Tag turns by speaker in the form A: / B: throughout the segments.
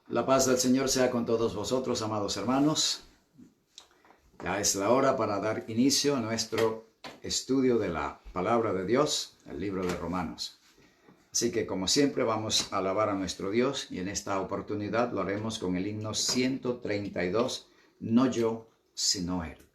A: La paz del Señor sea con todos vosotros, amados hermanos. Ya es la hora para dar inicio a nuestro estudio de la palabra de Dios, el libro de Romanos. Así que, como siempre, vamos a alabar a nuestro Dios y en esta oportunidad lo haremos con el himno 132, No yo, sino Él.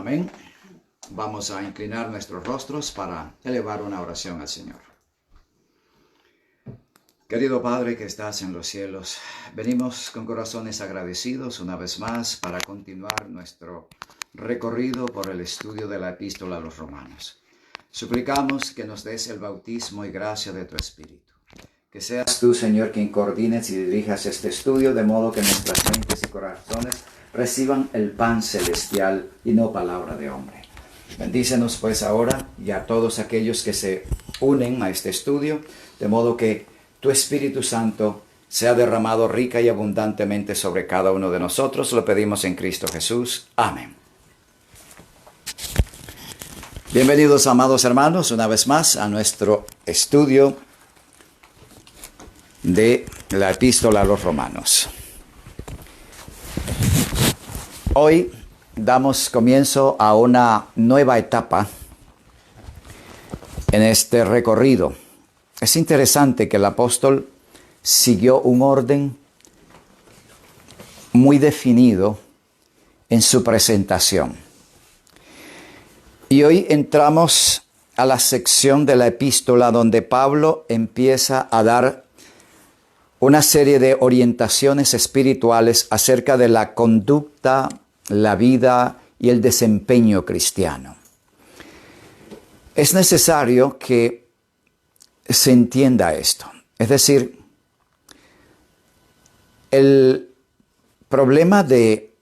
A: Amén. Vamos a inclinar nuestros rostros para elevar una oración al Señor. Querido Padre que estás en los cielos, venimos con corazones agradecidos una vez más para continuar nuestro recorrido por el estudio de la epístola a los Romanos. Suplicamos que nos des el bautismo y gracia de tu Espíritu. Que seas tú, Señor, quien coordines y dirijas este estudio de modo que nuestras mentes y corazones reciban el pan celestial y no palabra de hombre. Bendícenos pues ahora y a todos aquellos que se unen a este estudio, de modo que tu Espíritu Santo sea derramado rica y abundantemente sobre cada uno de nosotros. Lo pedimos en Cristo Jesús. Amén. Bienvenidos, amados hermanos, una vez más a nuestro estudio de la epístola a los Romanos. Hoy damos comienzo a una nueva etapa en este recorrido. Es interesante que el apóstol siguió un orden muy definido en su presentación. Y hoy entramos a la sección de la epístola donde Pablo empieza a dar una serie de orientaciones espirituales acerca de la conducta, la vida y el desempeño cristiano. Es necesario que se entienda esto. Es decir, el problema de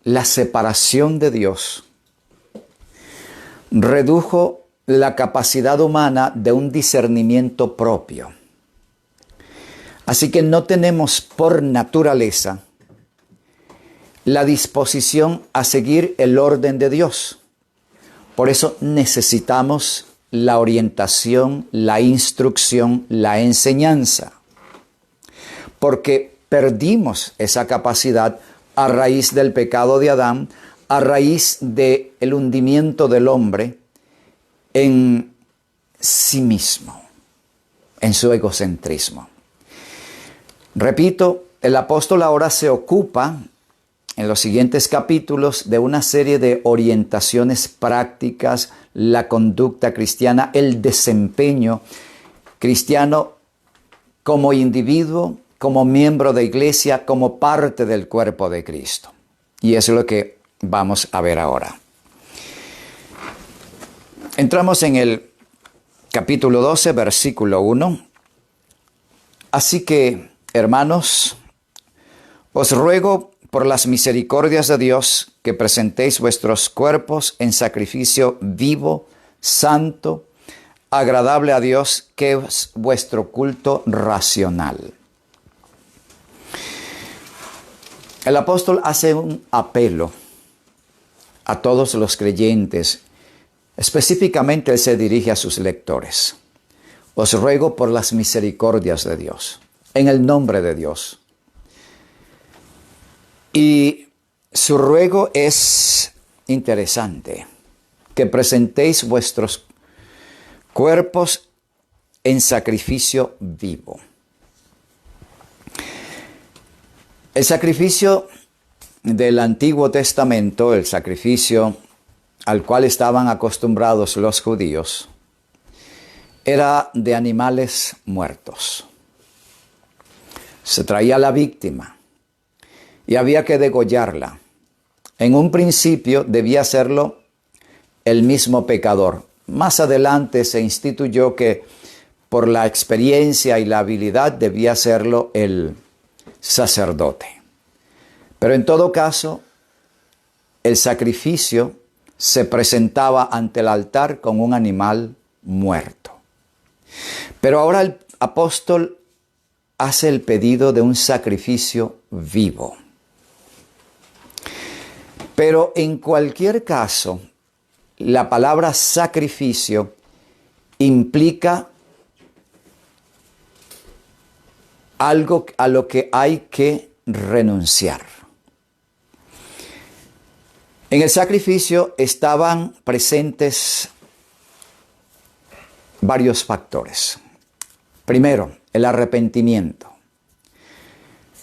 A: la separación de Dios redujo la capacidad humana de un discernimiento propio. Así que no tenemos por naturaleza la disposición a seguir el orden de Dios. Por eso necesitamos la orientación, la instrucción, la enseñanza. Porque perdimos esa capacidad a raíz del pecado de Adán, a raíz del hundimiento del hombre en sí mismo, en su egocentrismo. Repito, el apóstol ahora se ocupa en los siguientes capítulos de una serie de orientaciones prácticas, la conducta cristiana, el desempeño cristiano como individuo, como miembro de iglesia, como parte del cuerpo de Cristo. Y eso es lo que vamos a ver ahora. Entramos en el capítulo 12, versículo 1. Así que, hermanos, os ruego por las misericordias de Dios, que presentéis vuestros cuerpos en sacrificio vivo, santo, agradable a Dios, que es vuestro culto racional. El apóstol hace un apelo a todos los creyentes. Específicamente él se dirige a sus lectores. Os ruego por las misericordias de Dios, en el nombre de Dios. Y su ruego es interesante, que presentéis vuestros cuerpos en sacrificio vivo. El sacrificio del Antiguo Testamento, el sacrificio al cual estaban acostumbrados los judíos, era de animales muertos. Se traía la víctima y había que degollarla. En un principio debía hacerlo el mismo pecador. Más adelante se instituyó que por la experiencia y la habilidad debía hacerlo el sacerdote. Pero en todo caso, el sacrificio se presentaba ante el altar con un animal muerto. Pero ahora el apóstol hace el pedido de un sacrificio vivo. Pero en cualquier caso, la palabra sacrificio implica algo a lo que hay que renunciar. En el sacrificio estaban presentes varios factores. Primero, el arrepentimiento.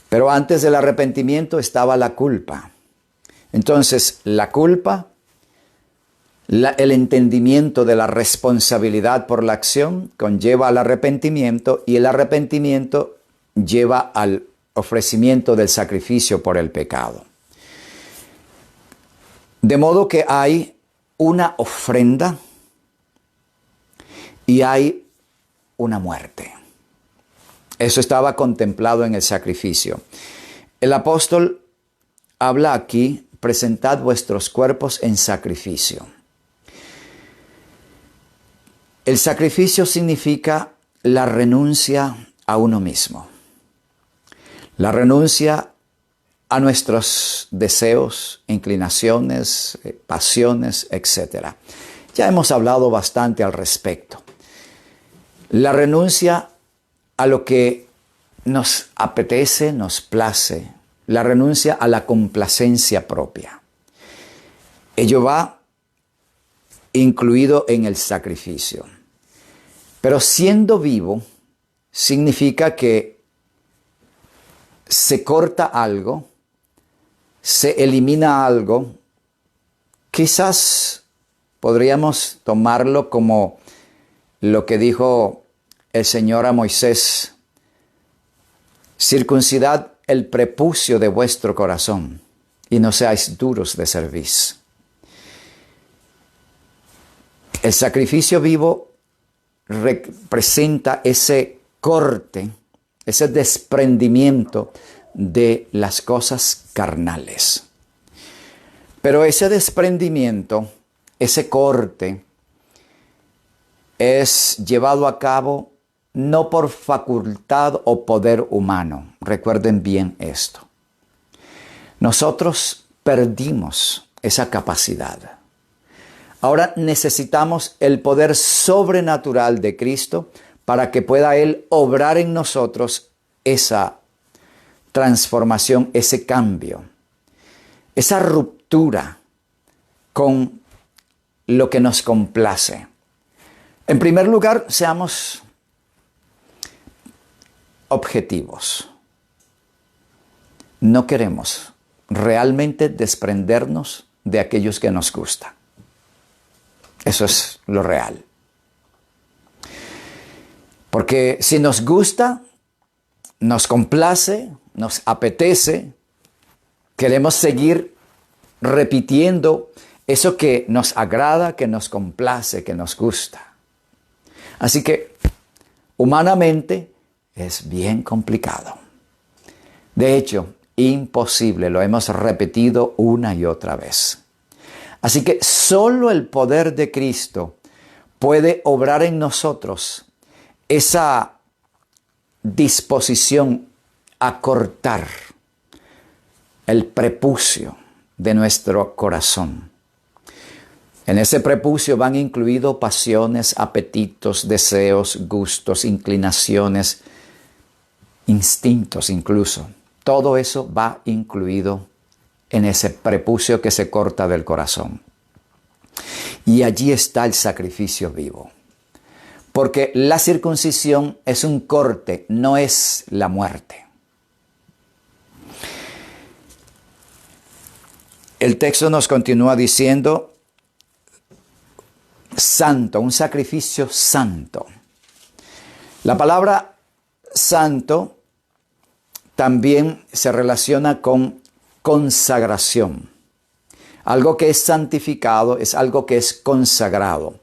A: Pero antes del arrepentimiento estaba la culpa. Entonces, la culpa, el entendimiento de la responsabilidad por la acción conlleva al arrepentimiento, y el arrepentimiento lleva al ofrecimiento del sacrificio por el pecado. De modo que hay una ofrenda y hay una muerte. Eso estaba contemplado en el sacrificio. El apóstol habla aquí: presentad vuestros cuerpos en sacrificio. El sacrificio significa la renuncia a uno mismo. La renuncia a nuestros deseos, inclinaciones, pasiones, etc. Ya hemos hablado bastante al respecto. La renuncia a lo que nos apetece, nos place. La renuncia a la complacencia propia. Ello va incluido en el sacrificio. Pero siendo vivo, significa que se corta algo, se elimina algo. Quizás podríamos tomarlo como lo que dijo el Señor a Moisés: circuncidad el prepucio de vuestro corazón y no seáis duros de cerviz. El sacrificio vivo representa ese corte, ese desprendimiento de las cosas carnales. Pero ese desprendimiento, ese corte, es llevado a cabo no por facultad o poder humano. Recuerden bien esto. Nosotros perdimos esa capacidad. Ahora necesitamos el poder sobrenatural de Cristo para que pueda Él obrar en nosotros esa transformación, ese cambio, esa ruptura con lo que nos complace. En primer lugar, seamos objetivos. No queremos realmente desprendernos de aquellos que nos gustan. Eso es lo real. Porque si nos gusta, nos complace, nos apetece, queremos seguir repitiendo eso que nos agrada, que nos complace, que nos gusta. Así que, humanamente, es bien complicado. De hecho, imposible. Lo hemos repetido una y otra vez. Así que solo el poder de Cristo puede obrar en nosotros esa disposición a cortar el prepucio de nuestro corazón. En ese prepucio van incluidos pasiones, apetitos, deseos, gustos, inclinaciones, instintos incluso. Todo eso va incluido en ese prepucio que se corta del corazón. Y allí está el sacrificio vivo. Porque la circuncisión es un corte, no es la muerte. El texto nos continúa diciendo, santo, un sacrificio santo. La palabra santo también se relaciona con consagración. Algo que es santificado es algo que es consagrado.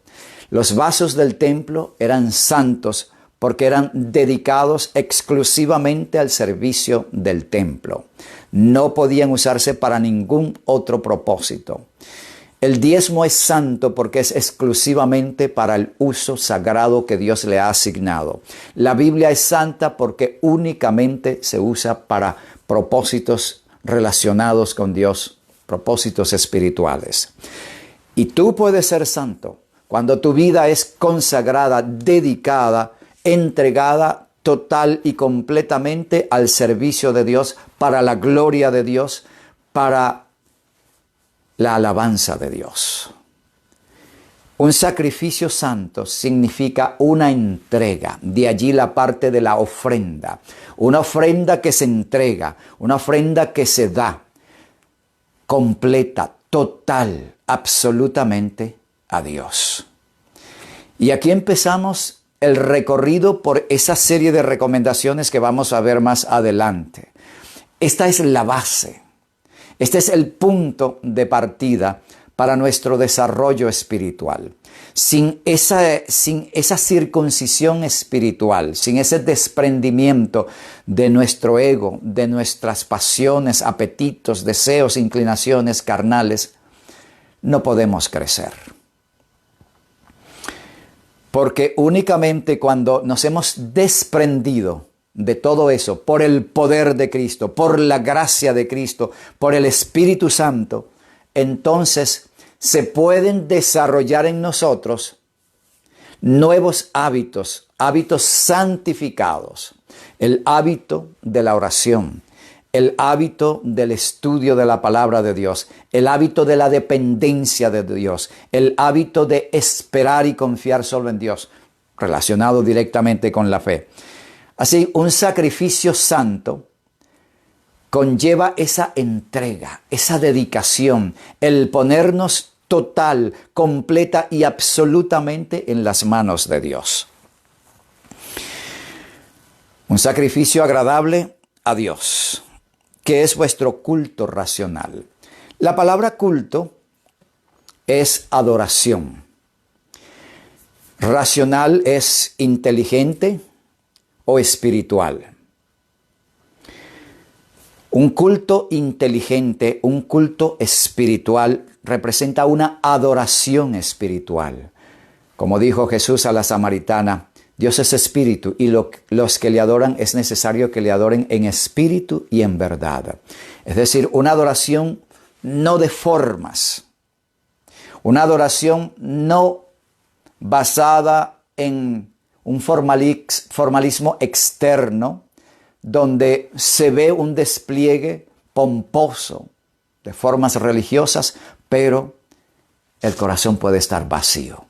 A: Los vasos del templo eran santos porque eran dedicados exclusivamente al servicio del templo. No podían usarse para ningún otro propósito. El diezmo es santo porque es exclusivamente para el uso sagrado que Dios le ha asignado. La Biblia es santa porque únicamente se usa para propósitos relacionados con Dios, propósitos espirituales. Y tú puedes ser santo cuando tu vida es consagrada, dedicada, entregada total y completamente al servicio de Dios, para la gloria de Dios, para la alabanza de Dios. Un sacrificio santo significa una entrega, de allí la parte de la ofrenda. Una ofrenda que se entrega, una ofrenda que se da, completa, total, absolutamente a Dios. Y aquí empezamos el recorrido por esa serie de recomendaciones que vamos a ver más adelante. Esta es la base. Este es el punto de partida para nuestro desarrollo espiritual. Sin esa circuncisión espiritual, sin ese desprendimiento de nuestro ego, de nuestras pasiones, apetitos, deseos, inclinaciones carnales, no podemos crecer. Porque únicamente cuando nos hemos desprendido de todo eso, por el poder de Cristo, por la gracia de Cristo, por el Espíritu Santo, entonces se pueden desarrollar en nosotros nuevos hábitos, hábitos santificados. El hábito de la oración, el hábito del estudio de la palabra de Dios, el hábito de la dependencia de Dios, el hábito de esperar y confiar solo en Dios, relacionado directamente con la fe. Así, un sacrificio santo conlleva esa entrega, esa dedicación, el ponernos total, completa y absolutamente en las manos de Dios. Un sacrificio agradable a Dios, que es vuestro culto racional. La palabra culto es adoración. Racional es inteligente o espiritual. Un culto inteligente, un culto espiritual, representa una adoración espiritual. Como dijo Jesús a la samaritana, Dios es espíritu y los que le adoran es necesario que le adoren en espíritu y en verdad. Es decir, una adoración no de formas, una adoración no basada en un formalismo externo, donde se ve un despliegue pomposo de formas religiosas, pero el corazón puede estar vacío.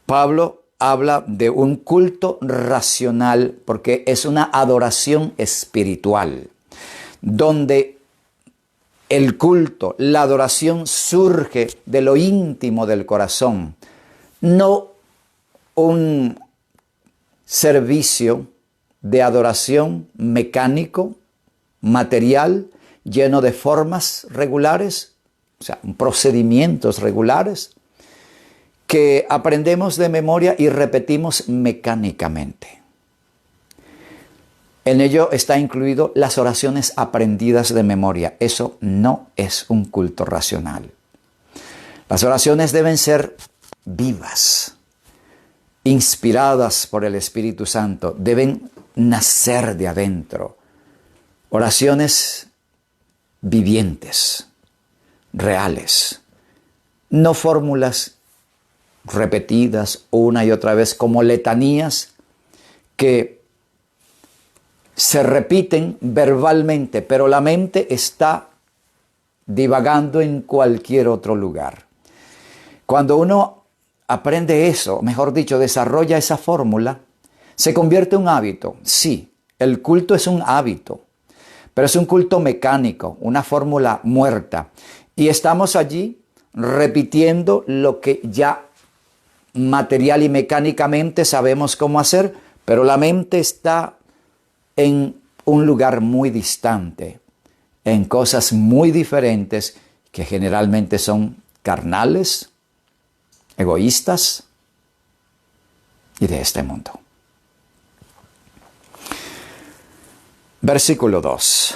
A: Pablo habla de un culto racional porque es una adoración espiritual, donde el culto, la adoración surge de lo íntimo del corazón, no un servicio de adoración mecánico, material, lleno de formas regulares, o sea, procedimientos regulares, que aprendemos de memoria y repetimos mecánicamente. En ello está incluido las oraciones aprendidas de memoria. Eso no es un culto racional. Las oraciones deben ser vivas, inspiradas por el Espíritu Santo, deben nacer de adentro. Oraciones vivientes, reales, no fórmulas repetidas una y otra vez como letanías que se repiten verbalmente, pero la mente está divagando en cualquier otro lugar. Cuando uno aprende eso, mejor dicho, desarrolla esa fórmula, se convierte en un hábito. Sí, el culto es un hábito, pero es un culto mecánico, una fórmula muerta. Y estamos allí repitiendo lo que ya material y mecánicamente sabemos cómo hacer, pero la mente está en un lugar muy distante, en cosas muy diferentes que generalmente son carnales, egoístas y de este mundo. Versículo 2.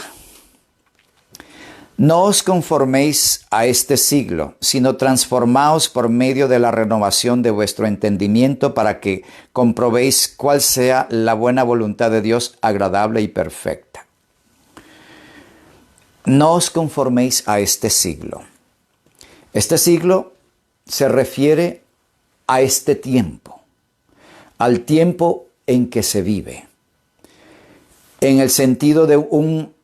A: No os conforméis a este siglo, sino transformaos por medio de la renovación de vuestro entendimiento para que comprobéis cuál sea la buena voluntad de Dios, agradable y perfecta. No os conforméis a este siglo. Este siglo se refiere a este tiempo, al tiempo en que se vive, en el sentido de un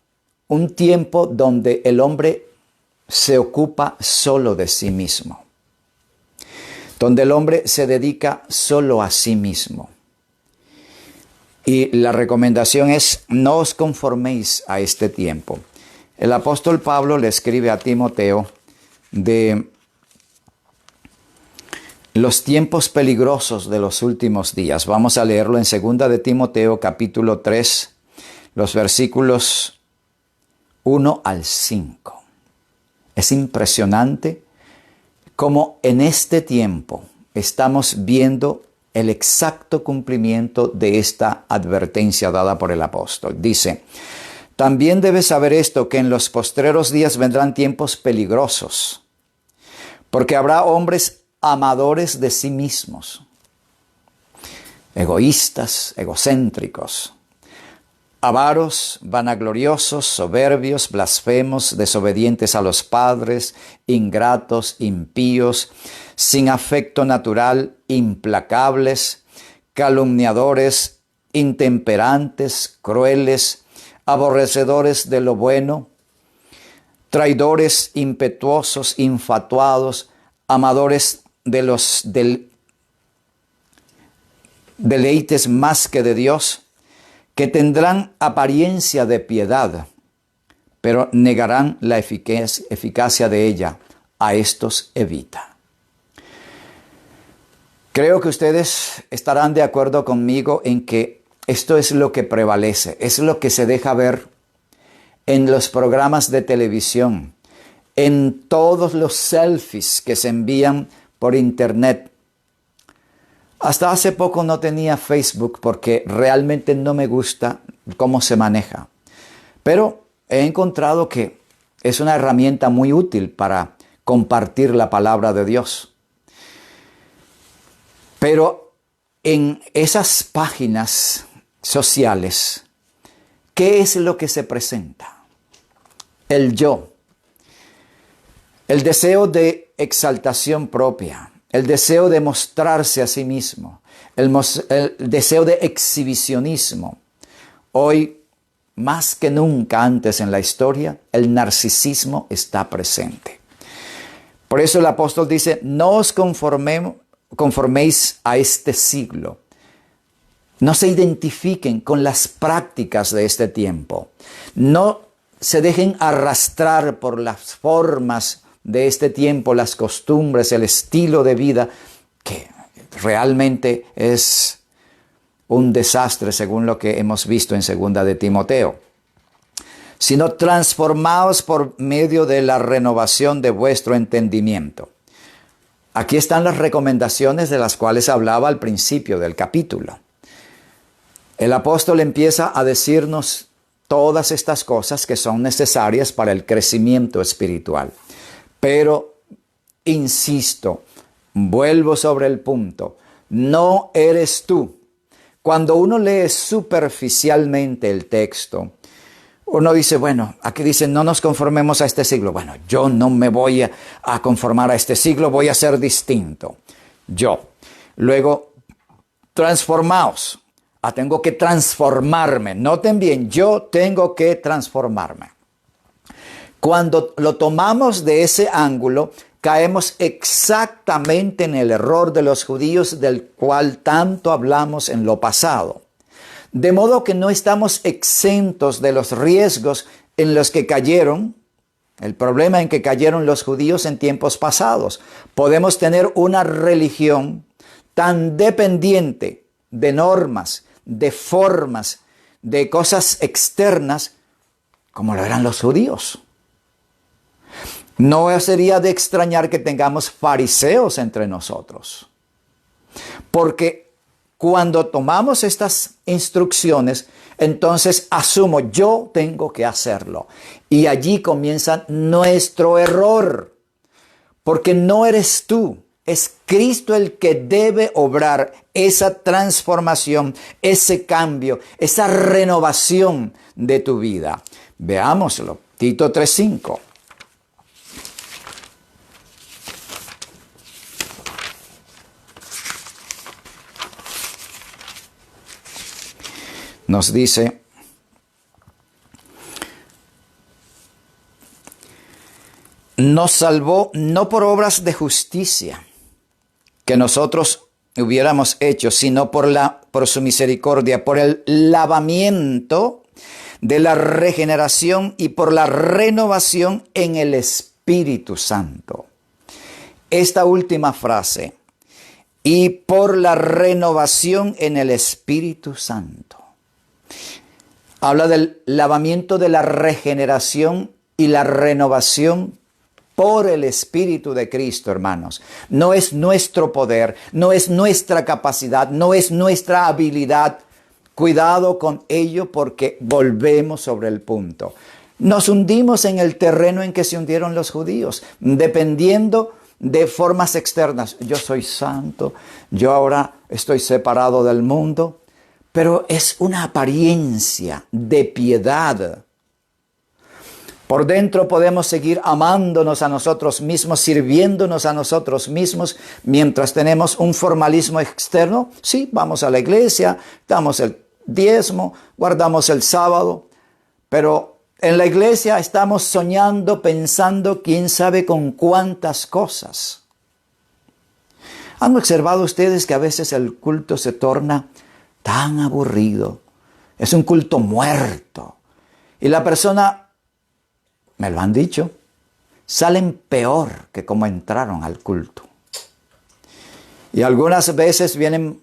A: tiempo donde el hombre se ocupa solo de sí mismo, donde el hombre se dedica solo a sí mismo. Y la recomendación es: no os conforméis a este tiempo. El apóstol Pablo le escribe a Timoteo de los tiempos peligrosos de los últimos días. Vamos a leerlo en 2 de Timoteo capítulo 3, los versículos 1 al 5. Es impresionante cómo en este tiempo estamos viendo el exacto cumplimiento de esta advertencia dada por el apóstol. Dice: también debes saber esto, que en los postreros días vendrán tiempos peligrosos, porque habrá hombres amadores de sí mismos, egoístas, egocéntricos, avaros, vanagloriosos, soberbios, blasfemos, desobedientes a los padres, ingratos, impíos, sin afecto natural, implacables, calumniadores, intemperantes, crueles, aborrecedores de lo bueno, traidores, impetuosos, infatuados, amadores de los deleites más que de Dios, que tendrán apariencia de piedad, pero negarán la eficacia de ella. A estos evita. Creo que ustedes estarán de acuerdo conmigo en que esto es lo que prevalece, es lo que se deja ver en los programas de televisión, en todos los selfies que se envían por internet. Hasta hace poco no tenía Facebook porque realmente no me gusta cómo se maneja. Pero he encontrado que es una herramienta muy útil para compartir la palabra de Dios. Pero en esas páginas sociales, ¿qué es lo que se presenta? El yo, el deseo de exaltación propia, el deseo de mostrarse a sí mismo, el deseo de exhibicionismo. Hoy, más que nunca antes en la historia, el narcisismo está presente. Por eso el apóstol dice: no os conforméis a este siglo. No se identifiquen con las prácticas de este tiempo. No se dejen arrastrar por las formas de este tiempo, las costumbres, el estilo de vida, que realmente es un desastre según lo que hemos visto en 2 de Timoteo. Sino transformaos por medio de la renovación de vuestro entendimiento. Aquí están las recomendaciones de las cuales hablaba al principio del capítulo. El apóstol empieza a decirnos todas estas cosas que son necesarias para el crecimiento espiritual. Pero, insisto, vuelvo sobre el punto, no eres tú. Cuando uno lee superficialmente el texto, uno dice, bueno, aquí dice, no nos conformemos a este siglo. Bueno, yo no me voy a conformar a este siglo, voy a ser distinto. Yo. Luego, transformaos. Tengo que transformarme. Noten bien, yo tengo que transformarme. Cuando lo tomamos de ese ángulo, caemos exactamente en el error de los judíos del cual tanto hablamos en lo pasado. De modo que no estamos exentos de los riesgos en los que cayeron, el problema en que cayeron los judíos en tiempos pasados. Podemos tener una religión tan dependiente de normas, de formas, de cosas externas, como lo eran los judíos. No sería de extrañar que tengamos fariseos entre nosotros. Porque cuando tomamos estas instrucciones, entonces asumo, yo tengo que hacerlo. Y allí comienza nuestro error. Porque no eres tú, es Cristo el que debe obrar esa transformación, ese cambio, esa renovación de tu vida. Veámoslo. Tito 3:5. Nos dice, nos salvó no por obras de justicia que nosotros hubiéramos hecho, sino por su misericordia, por el lavamiento de la regeneración y por la renovación en el Espíritu Santo. Esta última frase, y por la renovación en el Espíritu Santo, habla del lavamiento de la regeneración y la renovación por el Espíritu de Cristo, hermanos. No es nuestro poder, no es nuestra capacidad, no es nuestra habilidad. Cuidado con ello porque volvemos sobre el punto. Nos hundimos en el terreno en que se hundieron los judíos, dependiendo de formas externas. Yo soy santo, yo ahora estoy separado del mundo. Pero es una apariencia de piedad. Por dentro podemos seguir amándonos a nosotros mismos, sirviéndonos a nosotros mismos, mientras tenemos un formalismo externo. Sí, vamos a la iglesia, damos el diezmo, guardamos el sábado, pero en la iglesia estamos soñando, pensando, quién sabe con cuántas cosas. ¿Han observado ustedes que a veces el culto se torna tan aburrido? Es un culto muerto. Y la persona, me lo han dicho, salen peor que como entraron al culto. Y algunas veces vienen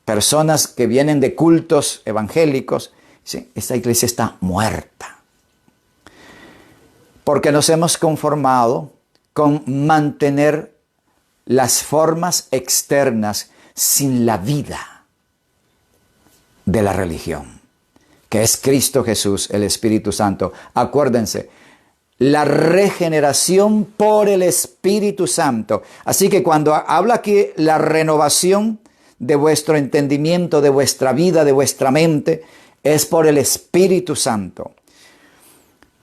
A: personas que vienen de cultos evangélicos. Dicen, esta iglesia está muerta. Porque nos hemos conformado con mantener las formas externas sin la vida de la religión, que es Cristo Jesús, el Espíritu Santo. Acuérdense, la regeneración por el Espíritu Santo. Así que cuando habla aquí la renovación de vuestro entendimiento, de vuestra vida, de vuestra mente, es por el Espíritu Santo,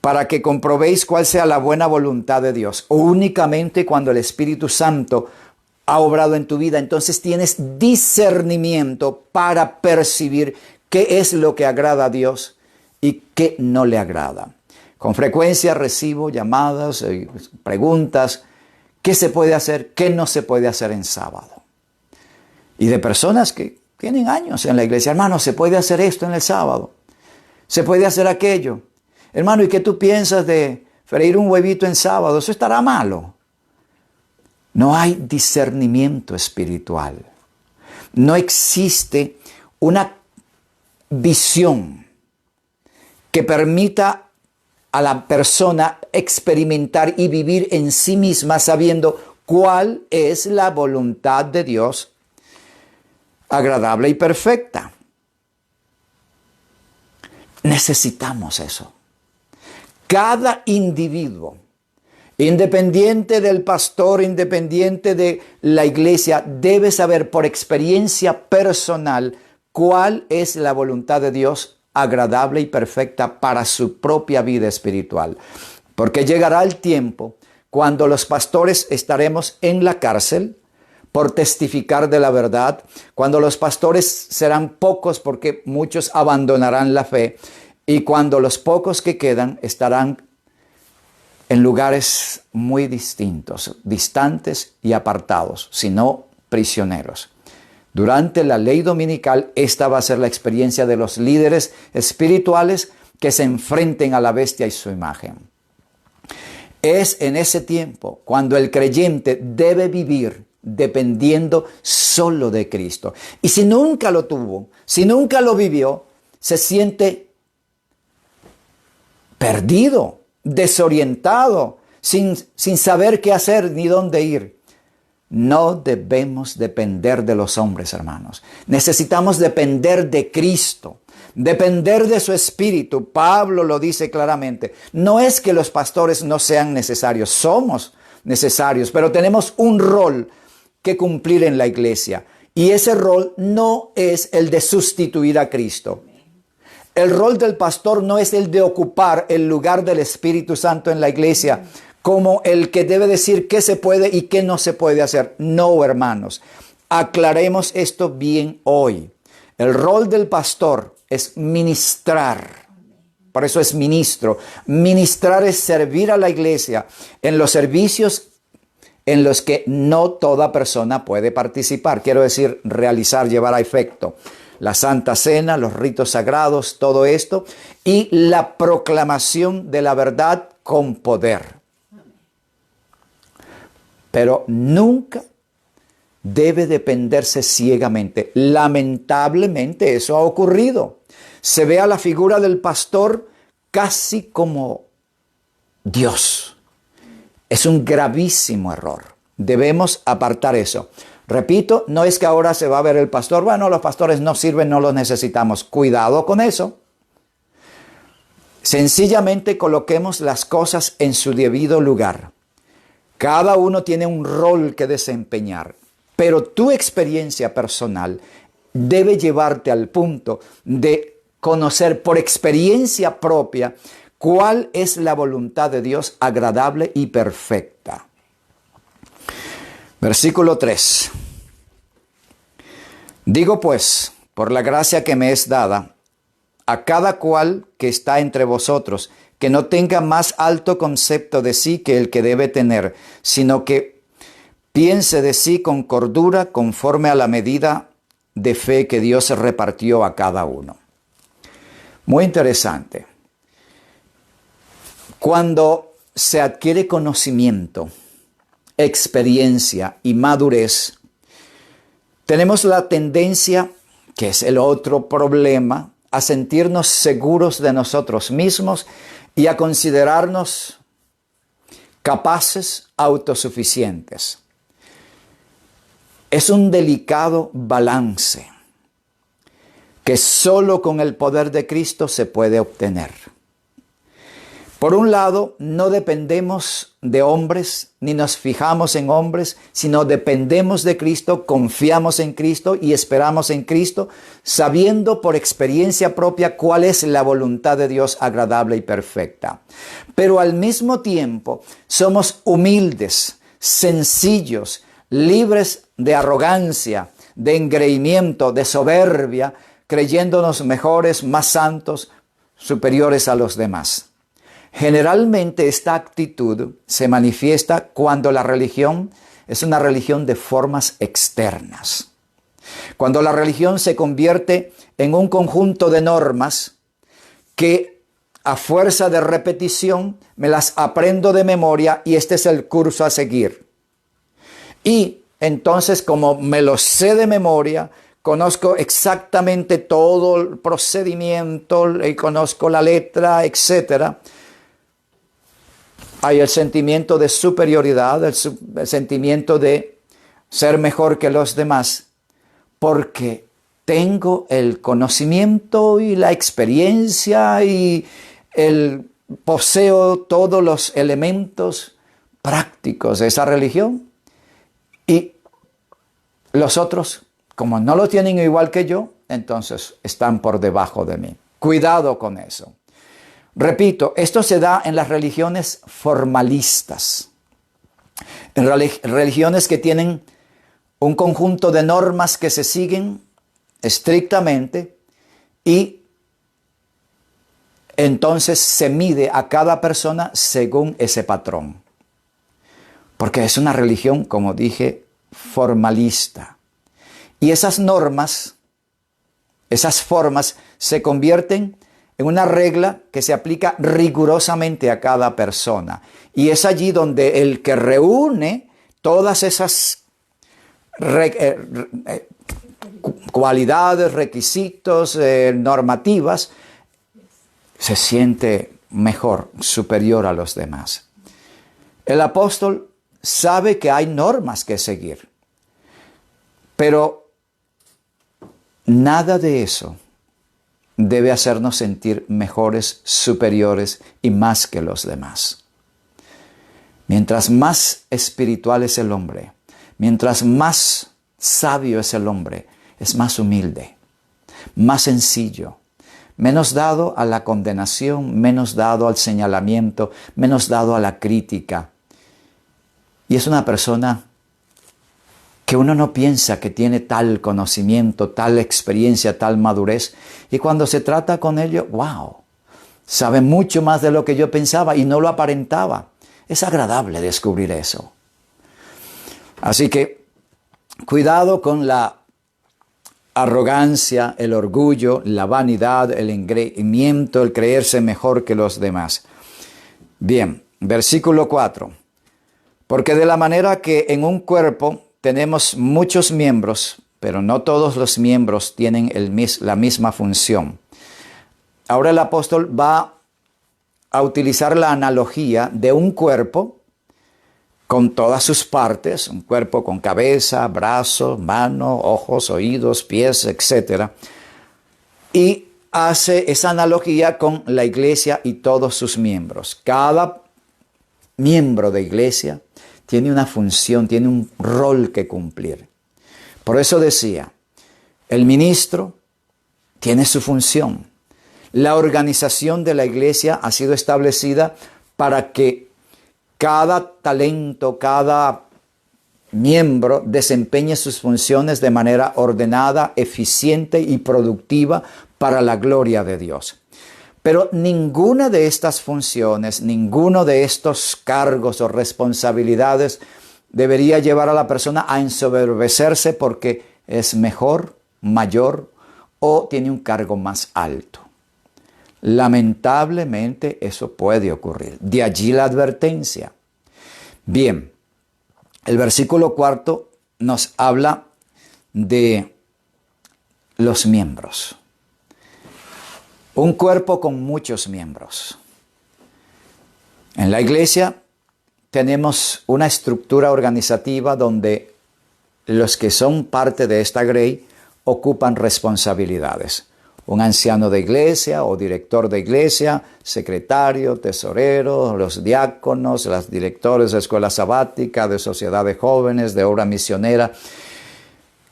A: para que comprobéis cuál sea la buena voluntad de Dios. Únicamente cuando el Espíritu Santo ha obrado en tu vida, entonces tienes discernimiento para percibir qué es lo que agrada a Dios y qué no le agrada. Con frecuencia recibo llamadas, preguntas, ¿qué se puede hacer? ¿Qué no se puede hacer en sábado? Y de personas que tienen años en la iglesia. Hermano, ¿se puede hacer esto en el sábado? ¿Se puede hacer aquello? Hermano, ¿y qué tú piensas de freír un huevito en sábado? ¿Eso estará malo? No hay discernimiento espiritual. No existe una visión que permita a la persona experimentar y vivir en sí misma sabiendo cuál es la voluntad de Dios agradable y perfecta.
B: Necesitamos eso. Cada individuo, independiente del pastor, independiente de la iglesia, debe saber por experiencia personal cuál es la voluntad de Dios agradable y perfecta para su propia vida espiritual. Porque llegará el tiempo cuando los pastores estaremos en la cárcel por testificar de la verdad, cuando los pastores serán pocos porque muchos abandonarán la fe, y cuando los pocos que quedan estarán en lugares muy distintos, distantes y apartados, sino prisioneros. Durante la ley dominical, esta va a ser la experiencia de los líderes espirituales que se enfrenten a la bestia y su imagen. Es en ese tiempo cuando el creyente debe vivir dependiendo solo de Cristo. Y si nunca lo tuvo, si nunca lo vivió, se siente perdido, desorientado, sin saber qué hacer ni dónde ir. No debemos depender de los hombres, hermanos. Necesitamos depender de Cristo, depender de su Espíritu. Pablo lo dice claramente. No es que los pastores no sean necesarios, somos necesarios, pero tenemos un rol que cumplir en la iglesia. Y ese rol no es el de sustituir a Cristo. El rol del pastor no es el de ocupar el lugar del Espíritu Santo en la iglesia como el que debe decir qué se puede y qué no se puede hacer. No, hermanos. Aclaremos esto bien hoy. El rol del pastor es ministrar. Por eso es ministro. Ministrar es servir a la iglesia en los servicios en los que no toda persona puede participar. Quiero decir, realizar, llevar a efecto la Santa Cena, los ritos sagrados, todo esto, y la proclamación de la verdad con poder. Pero nunca debe dependerse ciegamente. Lamentablemente eso ha ocurrido. Se ve a la figura del pastor casi como Dios. Es un gravísimo error. Debemos apartar eso. Repito, no es que ahora se va a ver el pastor, bueno, los pastores no sirven, no los necesitamos. Cuidado con eso. Sencillamente coloquemos las cosas en su debido lugar. Cada uno tiene un rol que desempeñar, pero tu experiencia personal debe llevarte al punto de conocer por experiencia propia cuál es la voluntad de Dios agradable y perfecta. Versículo 3. Digo pues, por la gracia que me es dada, a cada cual que está entre vosotros, que no tenga más alto concepto de sí que el que debe tener, sino que piense de sí con cordura conforme a la medida de fe que Dios repartió a cada uno. Muy interesante. Cuando se adquiere conocimiento, experiencia y madurez, tenemos la tendencia, que es el otro problema, a sentirnos seguros de nosotros mismos y a considerarnos capaces, autosuficientes. Es un delicado balance que solo con el poder de Cristo se puede obtener. Por un lado, no dependemos de hombres, ni nos fijamos en hombres, sino dependemos de Cristo, confiamos en Cristo y esperamos en Cristo, sabiendo por experiencia propia cuál es la voluntad de Dios agradable y perfecta. Pero al mismo tiempo, somos humildes, sencillos, libres de arrogancia, de engreimiento, de soberbia, creyéndonos mejores, más santos, superiores a los demás. Generalmente esta actitud se manifiesta cuando la religión es una religión de formas externas. Cuando la religión se convierte en un conjunto de normas que a fuerza de repetición me las aprendo de memoria y este es el curso a seguir. Y entonces como me lo sé de memoria, conozco exactamente todo el procedimiento y conozco la letra, etcétera. Hay el sentimiento de superioridad, el sentimiento de ser mejor que los demás, porque tengo el conocimiento y la experiencia y poseo todos los elementos prácticos de esa religión, y los otros, como no lo tienen igual que yo, entonces están por debajo de mí. Cuidado con eso. Repito, esto se da en las religiones formalistas, en religiones que tienen un conjunto de normas que se siguen estrictamente, y entonces se mide a cada persona según ese patrón. Porque es una religión, como dije, formalista. Y esas normas, esas formas, se convierten en una regla que se aplica rigurosamente a cada persona. Y es allí donde el que reúne todas esas cualidades, requisitos, normativas, se siente mejor, superior a los demás. El apóstol sabe que hay normas que seguir, pero nada de eso debe hacernos sentir mejores, superiores y más que los demás. Mientras más espiritual es el hombre, mientras más sabio es el hombre, es más humilde, más sencillo, menos dado a la condenación, menos dado al señalamiento, menos dado a la crítica. Y es una persona que uno no piensa que tiene tal conocimiento, tal experiencia, tal madurez. Y cuando se trata con ello, ¡wow! Sabe mucho más de lo que yo pensaba y no lo aparentaba. Es agradable descubrir eso. Así que, cuidado con la arrogancia, el orgullo, la vanidad, el engreimiento, el creerse mejor que los demás. Bien, versículo 4. Porque de la manera que en un cuerpo tenemos muchos miembros, pero no todos los miembros tienen la misma función. Ahora el apóstol va a utilizar la analogía de un cuerpo con todas sus partes, un cuerpo con cabeza, brazos, manos, ojos, oídos, pies, etc. Y hace esa analogía con la iglesia y todos sus miembros. Cada miembro de iglesia tiene una función, tiene un rol que cumplir. Por eso decía, el ministro tiene su función. La organización de la iglesia ha sido establecida para que cada talento, cada miembro desempeñe sus funciones de manera ordenada, eficiente y productiva para la gloria de Dios. Pero ninguna de estas funciones, ninguno de estos cargos o responsabilidades debería llevar a la persona a ensoberbecerse porque es mejor, mayor o tiene un cargo más alto. Lamentablemente eso puede ocurrir. De allí la advertencia. Bien, el versículo 4 nos habla de los miembros. Un cuerpo con muchos miembros. En la iglesia tenemos una estructura organizativa donde los que son parte de esta grey ocupan responsabilidades. Un anciano de iglesia o director de iglesia, secretario, tesorero, los diáconos, los directores de escuela sabática, de sociedad de jóvenes, de obra misionera.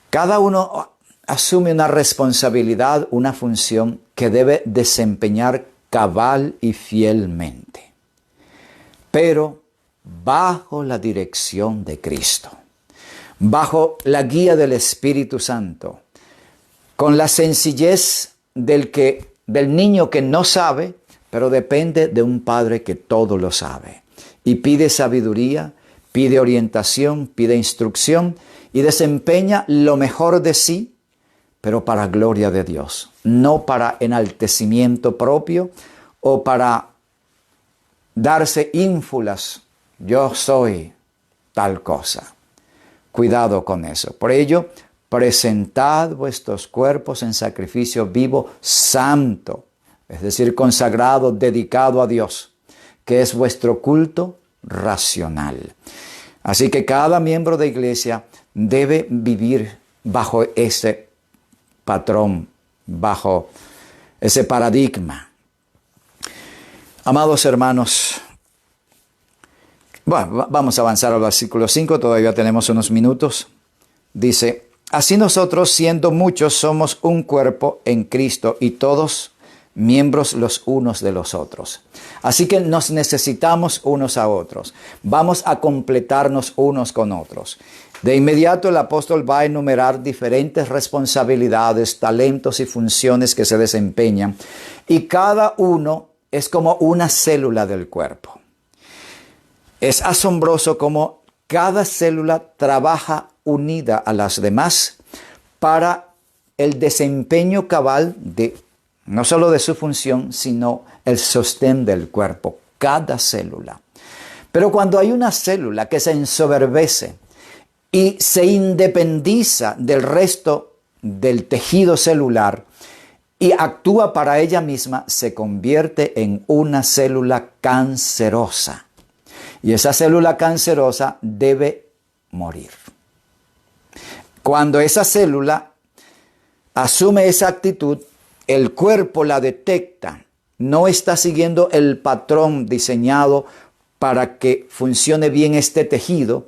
B: Cada uno asume una responsabilidad, una función que debe desempeñar cabal y fielmente, pero bajo la dirección de Cristo, bajo la guía del Espíritu Santo, con la sencillez del niño que no sabe, pero depende de un padre que todo lo sabe y pide sabiduría, pide orientación, pide instrucción y desempeña lo mejor de sí, pero para gloria de Dios, no para enaltecimiento propio o para darse ínfulas. Yo soy tal cosa. Cuidado con eso. Por ello, presentad vuestros cuerpos en sacrificio vivo, santo, es decir, consagrado, dedicado a Dios, que es vuestro culto racional. Así que cada miembro de iglesia debe vivir bajo ese patrón, bajo ese paradigma. Amados hermanos, bueno, vamos a avanzar al versículo 5, todavía tenemos unos minutos. Dice, así nosotros, siendo muchos, somos un cuerpo en Cristo y todos miembros los unos de los otros. Así que nos necesitamos unos a otros. Vamos a completarnos unos con otros. De inmediato el apóstol va a enumerar diferentes responsabilidades, talentos y funciones que se desempeñan. Y cada uno es como una célula del cuerpo. Es asombroso cómo cada célula trabaja unida a las demás para el desempeño cabal de no solo de su función, sino el sostén del cuerpo, cada célula. Pero cuando hay una célula que se ensoberbece y se independiza del resto del tejido celular y actúa para ella misma, se convierte en una célula cancerosa. Y esa célula cancerosa debe morir. Cuando esa célula asume esa actitud, el cuerpo la detecta, no está siguiendo el patrón diseñado para que funcione bien este tejido,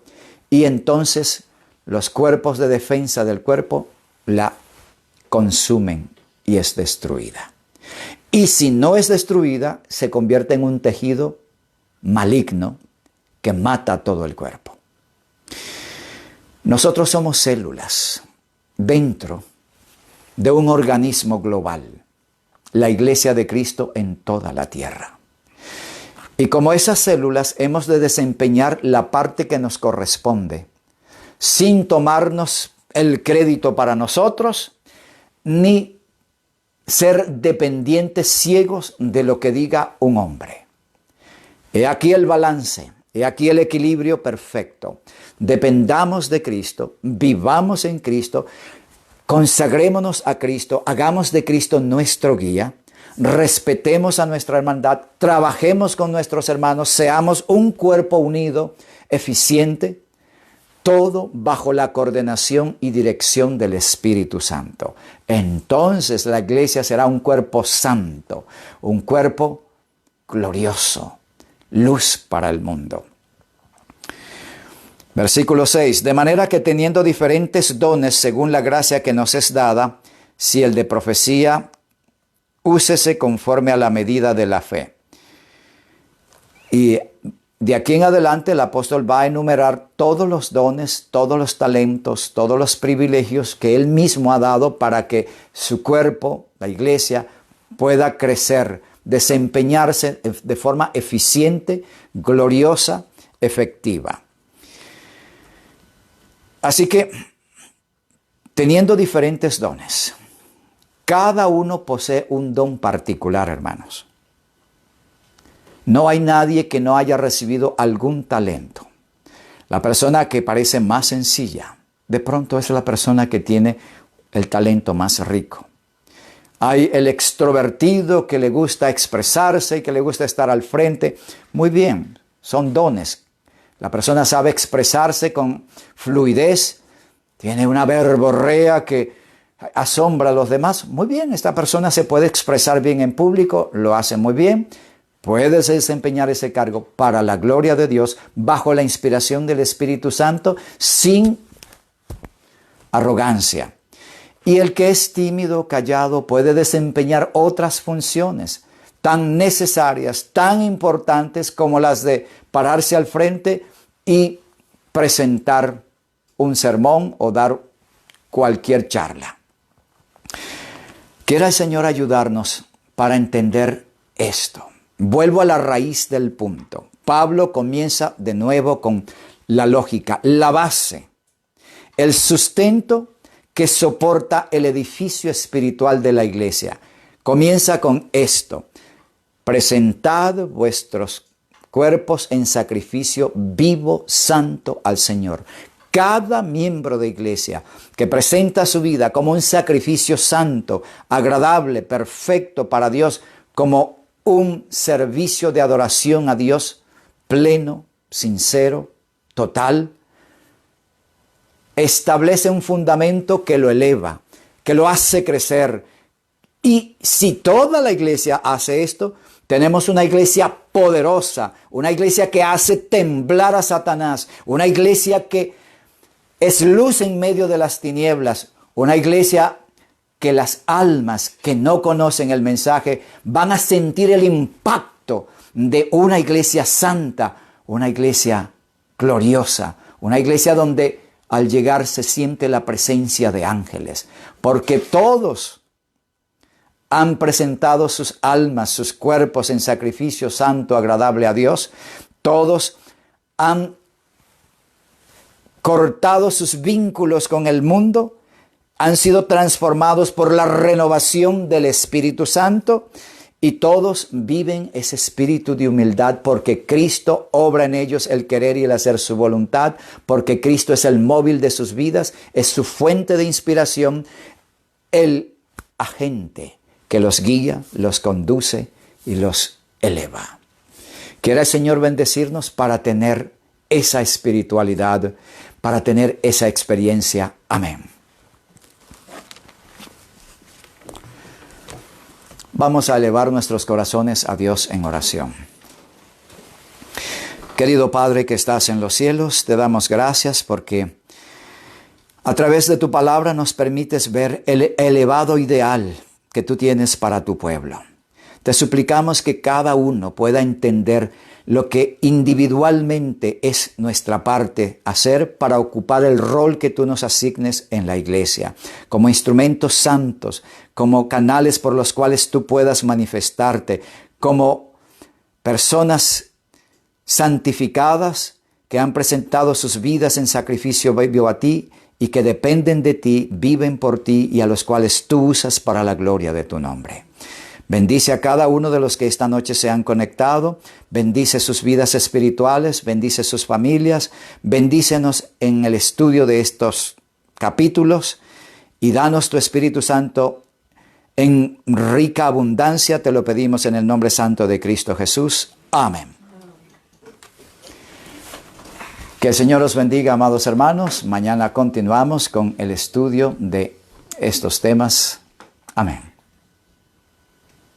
B: y entonces los cuerpos de defensa del cuerpo la consumen y es destruida. Y si no es destruida, se convierte en un tejido maligno que mata todo el cuerpo. Nosotros somos células dentro de un organismo global, la Iglesia de Cristo en toda la tierra. Y como esas células hemos de desempeñar la parte que nos corresponde, sin tomarnos el crédito para nosotros, ni ser dependientes ciegos de lo que diga un hombre. He aquí el balance, he aquí el equilibrio perfecto. Dependamos de Cristo, vivamos en Cristo, consagrémonos a Cristo, hagamos de Cristo nuestro guía, respetemos a nuestra hermandad, trabajemos con nuestros hermanos, seamos un cuerpo unido, eficiente, todo bajo la coordinación y dirección del Espíritu Santo. Entonces la iglesia será un cuerpo santo, un cuerpo glorioso, luz para el mundo. Versículo 6. De manera que teniendo diferentes dones según la gracia que nos es dada, si el de profecía, úsese conforme a la medida de la fe. Y de aquí en adelante el apóstol va a enumerar todos los dones, todos los talentos, todos los privilegios que él mismo ha dado para que su cuerpo, la iglesia, pueda crecer, desempeñarse de forma eficiente, gloriosa, efectiva. Así que, teniendo diferentes dones, cada uno posee un don particular, hermanos. No hay nadie que no haya recibido algún talento. La persona que parece más sencilla, de pronto es la persona que tiene el talento más rico. Hay el extrovertido que le gusta expresarse y que le gusta estar al frente. Muy bien, son dones. La persona sabe expresarse con fluidez, tiene una verborrea que asombra a los demás. Muy bien, esta persona se puede expresar bien en público, lo hace muy bien. Puede desempeñar ese cargo para la gloria de Dios, bajo la inspiración del Espíritu Santo, sin arrogancia. Y el que es tímido, callado, puede desempeñar otras funciones tan necesarias, tan importantes como las de pararse al frente y presentar un sermón o dar cualquier charla. Quiera el Señor ayudarnos para entender esto. Vuelvo a la raíz del punto. Pablo comienza de nuevo con la lógica, la base, el sustento que soporta el edificio espiritual de la iglesia. Comienza con esto: presentad vuestros cuerpos en sacrificio vivo, santo al Señor. Cada miembro de iglesia que presenta su vida como un sacrificio santo, agradable, perfecto para Dios, como un servicio de adoración a Dios pleno, sincero, total, establece un fundamento que lo eleva, que lo hace crecer. Y si toda la iglesia hace esto, tenemos una iglesia poderosa, una iglesia que hace temblar a Satanás, una iglesia que es luz en medio de las tinieblas, una iglesia que las almas que no conocen el mensaje van a sentir el impacto de una iglesia santa, una iglesia gloriosa, una iglesia donde al llegar se siente la presencia de ángeles, porque todos han presentado sus almas, sus cuerpos en sacrificio santo, agradable a Dios. Todos han cortado sus vínculos con el mundo, han sido transformados por la renovación del Espíritu Santo y todos viven ese espíritu de humildad porque Cristo obra en ellos el querer y el hacer su voluntad, porque Cristo es el móvil de sus vidas, es su fuente de inspiración, el agente que los guía, los conduce y los eleva. Quiera el Señor bendecirnos para tener esa espiritualidad, para tener esa experiencia. Amén. Vamos a elevar nuestros corazones a Dios en oración. Querido Padre que estás en los cielos, te damos gracias porque a través de tu palabra nos permites ver el elevado ideal que tú tienes para tu pueblo. Te suplicamos que cada uno pueda entender lo que individualmente es nuestra parte hacer para ocupar el rol que tú nos asignes en la iglesia, como instrumentos santos, como canales por los cuales tú puedas manifestarte, como personas santificadas que han presentado sus vidas en sacrificio vivo a ti y que dependen de ti, viven por ti y a los cuales tú usas para la gloria de tu nombre. Bendice a cada uno de los que esta noche se han conectado, bendice sus vidas espirituales, bendice sus familias, bendícenos en el estudio de estos capítulos y danos tu Espíritu Santo en rica abundancia, te lo pedimos en el nombre santo de Cristo Jesús. Amén. Que el Señor os bendiga, amados hermanos. Mañana continuamos con el estudio de estos temas. Amén.